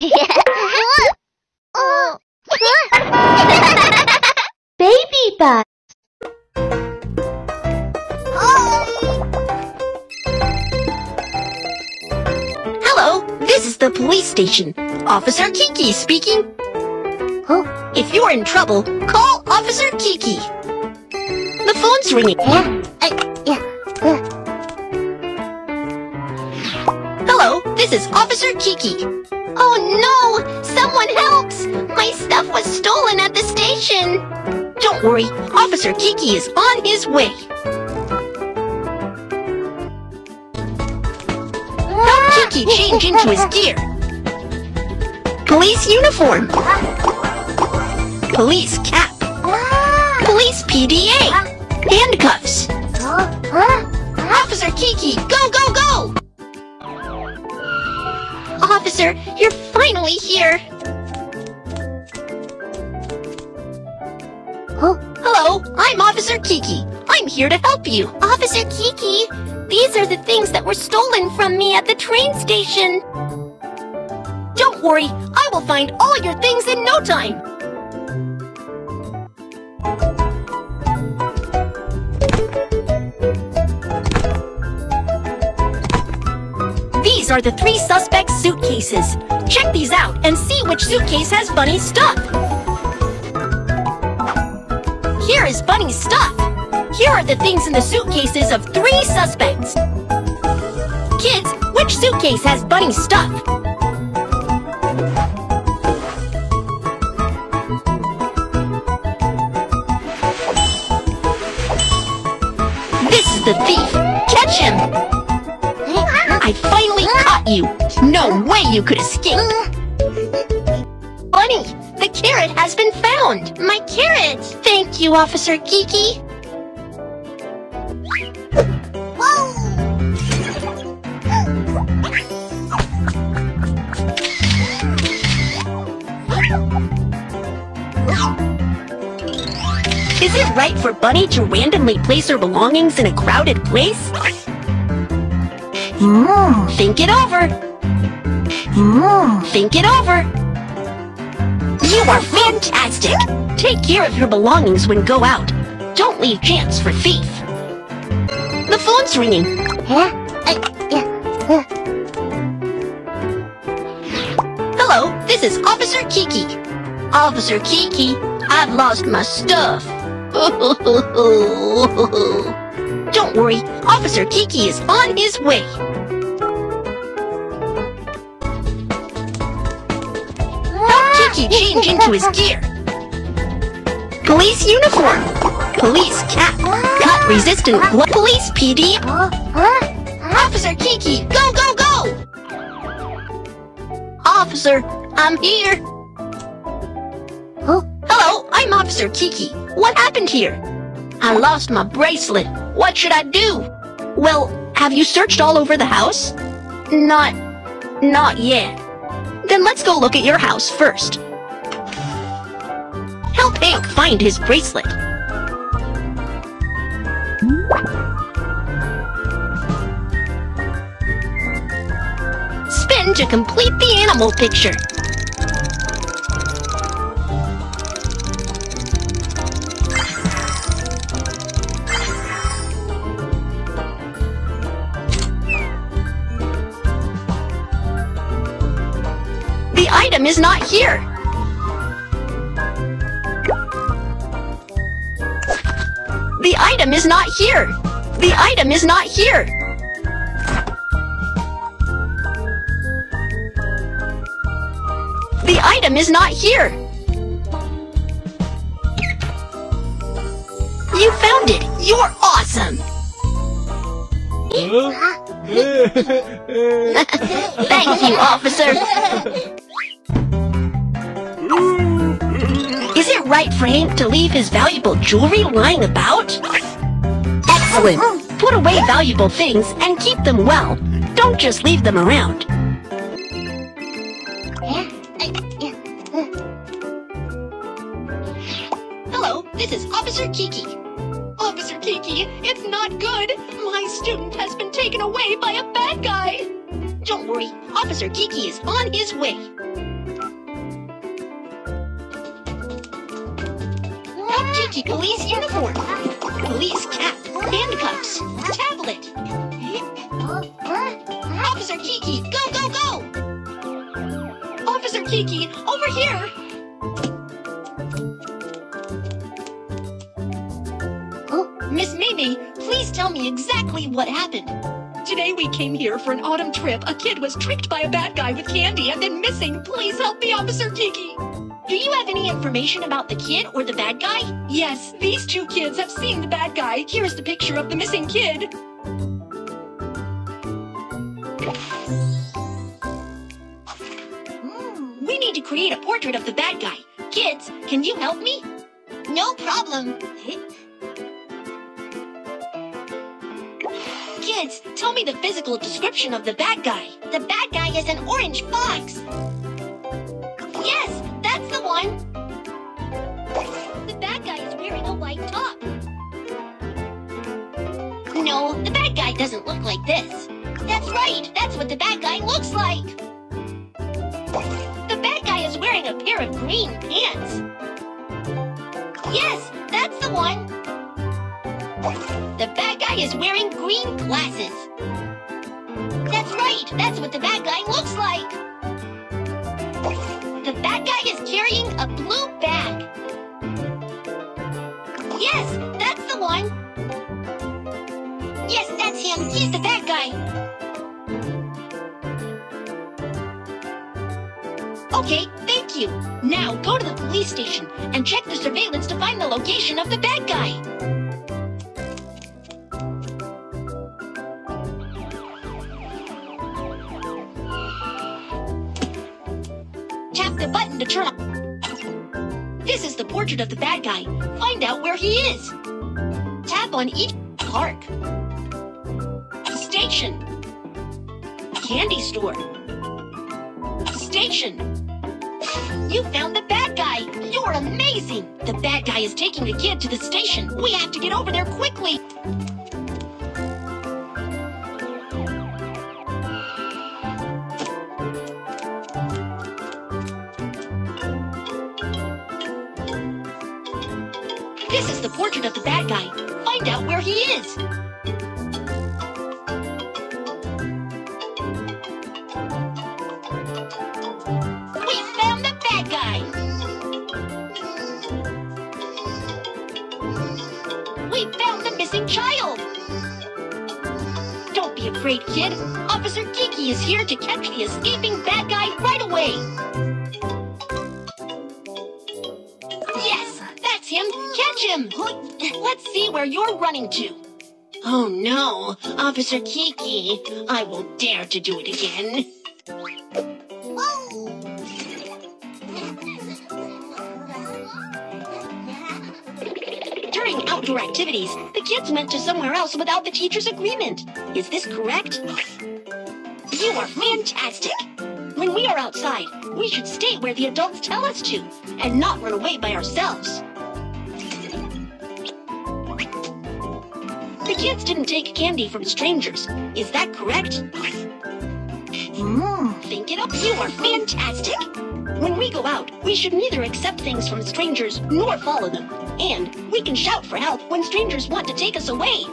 Babybus. Hello, this is the police station. Officer Kiki speaking. If you're in trouble, call Officer Kiki. The phone's ringing. Hello, this is Officer Kiki. Oh no! Someone helps! My stuff was stolen at the station. Don't worry, Officer Kiki is on his way. Help Kiki change into his gear. Police uniform. Police cap. Police PDA. Handcuffs. Officer Kiki, go, go, go! Officer, you're finally here. Hello, I'm Officer Kiki. I'm here to help you. Officer Kiki, these are the things that were stolen from me at the train station. Don't worry, I will find all your things in no time. These are the 3 suspects' suitcases. Check these out and see which suitcase has Bunny's stuff. Here is Bunny's stuff. Here are the things in the suitcases of 3 suspects. Kids, which suitcase has Bunny's stuff? This is the thief. Catch him! I finally caught you! No way you could escape! Bunny, the carrot has been found! My carrot! Thank you, Officer Kiki! Whoa! Is it right for Bunny to randomly place her belongings in a crowded place? Think it over. Think it over. You are fantastic. Take care of your belongings when go out. Don't leave chance for thief. The phone's ringing. Hello, this is Officer Kiki. Officer Kiki, I've lost my stuff. Don't worry, Officer Kiki is on his way. Help Kiki change into his gear. Police uniform. Police cap. Cut resistant glove. Police PD. Officer Kiki, go, go, go! Officer, I'm here. Hello, I'm Officer Kiki. What happened here? I lost my bracelet. What should I do? Well, have you searched all over the house? Not yet. Then let's go look at your house first. Help Hank find his bracelet. Spin to complete the animal picture. The item is not here. The item is not here. The item is not here. The item is not here. You found it. You're awesome. Thank you, officer. Is it right for Hank to leave his valuable jewelry lying about? Excellent! Put away valuable things and keep them well. Don't just leave them around. Hello, this is Officer Kiki. Officer Kiki, it's not good. My student has been taken away by a bad guy. Don't worry, Officer Kiki is on his way. Kiki police uniform, police cap, handcuffs, tablet. Officer Kiki, go, go, go! Officer Kiki, over here! Miss Mimi, please tell me exactly what happened. Today we came here for an autumn trip. A kid was tricked by a bad guy with candy and then missing. Please help me, Officer Kiki. Do you have any information about the kid or the bad guy? Yes, these two kids have seen the bad guy. Here's the picture of the missing kid. We need to create a portrait of the bad guy. Kids, can you help me? No problem. Kids, tell me the physical description of the bad guy. The bad guy is an orange fox. Yes, that's the one. The bad guy is wearing a white top. No, the bad guy doesn't look like this. That's right, that's what the bad guy looks like. The bad guy is wearing a pair of green pants. Yes, that's the one. The bad guy is wearing green glasses. That's right, that's what the bad guy looks like. The bad guy is carrying a blue bag. Yes, that's the one. Yes, that's him. He's the bad guy. Okay, thank you. Now go to the police station and check the surveillance to find the location of the bad guy. Tap the button to turn on. This is the portrait of the bad guy. Find out where he is. Tap on each park. Station. Candy store. Station. You found the bad guy. You're amazing. The bad guy is taking the kid to the station. We have to get over there quickly. This is the portrait of the bad guy. Find out where he is. We found the bad guy. We found the missing child. Don't be afraid, kid. Officer Kiki is here to catch the escaping bad guy right away. Yes, that's him. Catch him. Let's see where you're running to. Oh no, Officer Kiki. I won't dare to do it again. During outdoor activities, the kids went to somewhere else without the teacher's agreement. Is this correct? You are fantastic! When we are outside, we should stay where the adults tell us to, and not run away by ourselves. The kids didn't take candy from strangers. Is that correct? Think it up. You are fantastic! When we go out, we should neither accept things from strangers nor follow them. And we can shout for help when strangers want to take us away.